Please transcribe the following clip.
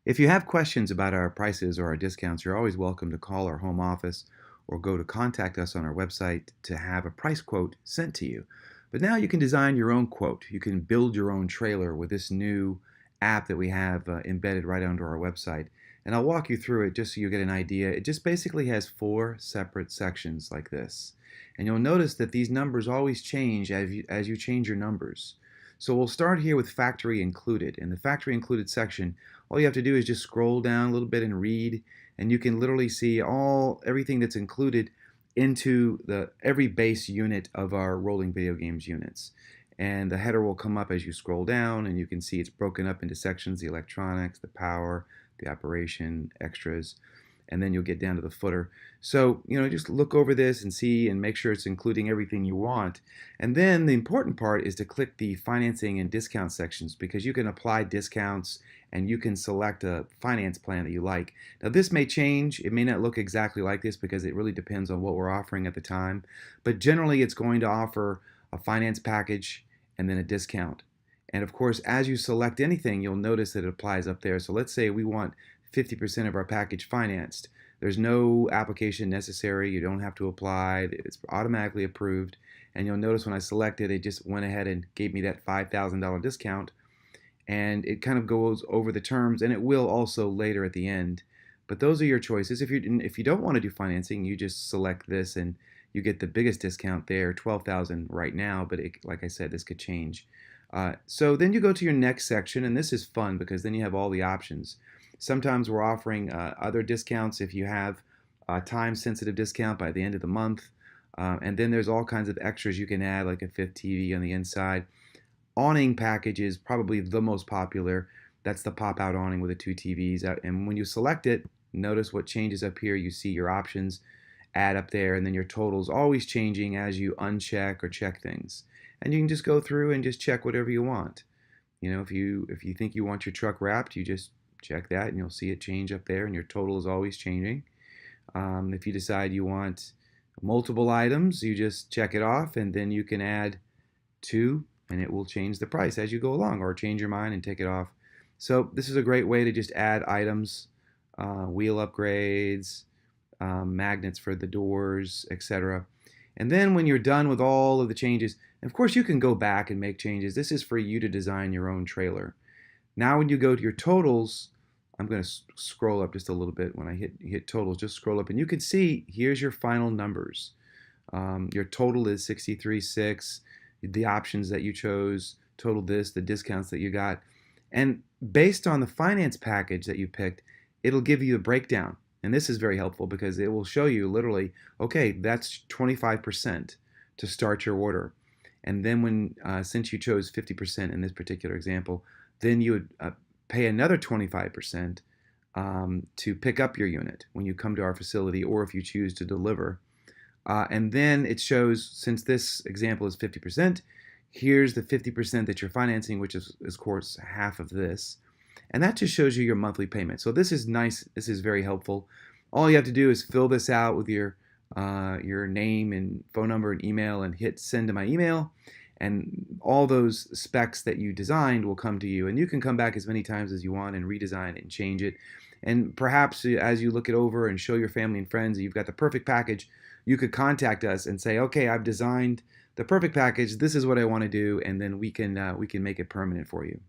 If you have questions about our prices or our discounts, you're always welcome to call our home office or go to contact us on our website to have a price quote sent to you. But now you can design your own quote. You can build your own trailer with this new app that we have embedded right onto our website. And I'll walk you through it just so you get an idea. It just basically has four separate sections like this. And you'll notice that these numbers always change as you change your numbers. So we'll start here with factory included. In the factory included section, all you have to do is just scroll down a little bit and read, and you can literally see everything that's included into the every base unit of our rolling video games units. And the header will come up as you scroll down, and you can see it's broken up into sections: the electronics, the power, the operation, extras, and then you'll get down to the footer. So, just look over this and see and make sure it's including everything you want. And then the important part is to click the financing and discount sections, because you can apply discounts and you can select a finance plan that you like. Now, this may change. It may not look exactly like this because it really depends on what we're offering at the time. But generally, it's going to offer a finance package and then a discount. And of course, as you select anything, you'll notice that it applies up there. So let's say we want 50% of our package financed. There's no application necessary. You don't have to apply. It's automatically approved. And you'll notice when I selected, it just went ahead and gave me that $5,000 discount. And it kind of goes over the terms, and it will also later at the end. But those are your choices. If you don't want to do financing, you just select this and you get the biggest discount there, $12,000 right now. But like I said, this could change. So then you go to your next section, and this is fun because then you have all the options. Sometimes we're offering other discounts if you have a time-sensitive discount by the end of the month. And then there's all kinds of extras you can add, like a fifth TV on the inside. Awning package is probably the most popular. That's the pop-out awning with the two TVs. And when you select it, notice what changes up here. You see your options add up there, and then your total's always changing as you uncheck or check things. And you can just go through and just check whatever you want. If you think you want your truck wrapped, you just check that and you'll see it change up there, and your total is always changing. If you decide you want multiple items, you just check it off, and then you can add two, and it will change the price as you go along, or change your mind and take it off. So this is a great way to just add items, wheel upgrades, magnets for the doors, etc. And then when you're done with all of the changes, and of course you can go back and make changes. This is for you to design your own trailer. Now when you go to your totals, I'm going to scroll up just a little bit. When I hit totals, just scroll up, and you can see here's your final numbers. Your total is 63.6. The options that you chose, total this, the discounts that you got. And based on the finance package that you picked, it'll give you a breakdown. And this is very helpful because it will show you literally, okay, that's 25% to start your order. And then since you chose 50% in this particular example, then you would pay another 25% to pick up your unit when you come to our facility, or if you choose to deliver. And then it shows, since this example is 50%, here's the 50% that you're financing, which is, of course, half of this. And that just shows you your monthly payment. So this is nice. This is very helpful. All you have to do is fill this out with your name and phone number and email, and hit send to my email. And all those specs that you designed will come to you. And you can come back as many times as you want and redesign it and change it. And perhaps as you look it over and show your family and friends that you've got the perfect package, you could contact us and say, okay, I've designed the perfect package. This is what I want to do. And then we can make it permanent for you.